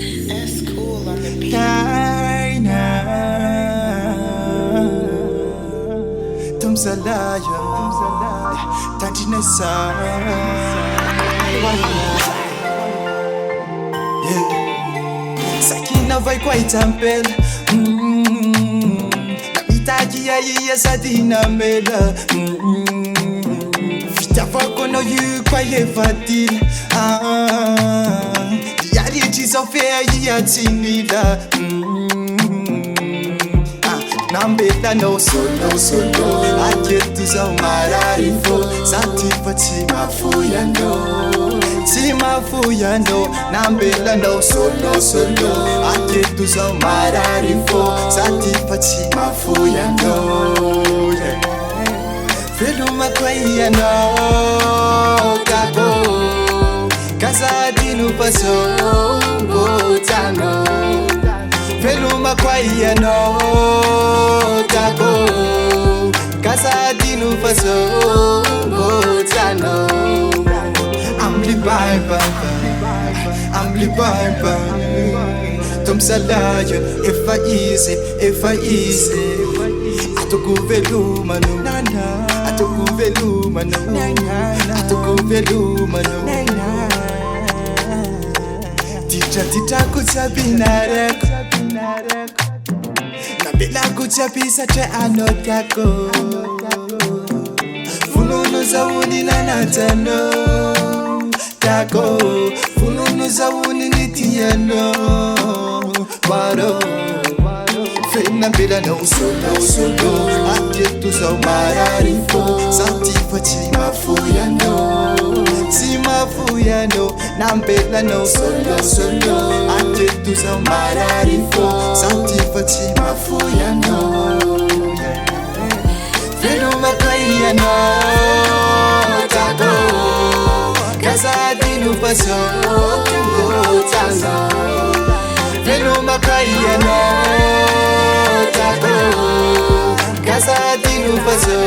That's cool on the beat. Tom Salaya, Tantinessa. Sakina vai kwa itampel. Namitaji ya iya sadina mela. Vita vako no yu kwa ye fatil. Reality so fair ya tinida. Nambela no solo Ajetu za umararifo Satifa Tima fuyando Nambela no solo Ajetu za umararifo Satifa tima fuyando Feluma kwa iya no Kako Kazadinu paso Botano Feluma kwa iya no Tako Kazadinu faso Botano I'm the Bible Tom Salaya If I easy Atuku veluma no Atuku veluma no Atuku veluma no Tita kutabinareko Nabela kuchapisa che anotako Fununu zawuni na natano Tako Fununu zawuni nitiano Waro Fena bela no solo Ajetu za umararifo Satifa tima fuyano Nambela no solo Ajetu za umararifo Satifa tima fuyano Feluma kwa iya no Tako Kazadinu paso Botano Feluma kwa iya no Tako Kazadinu paso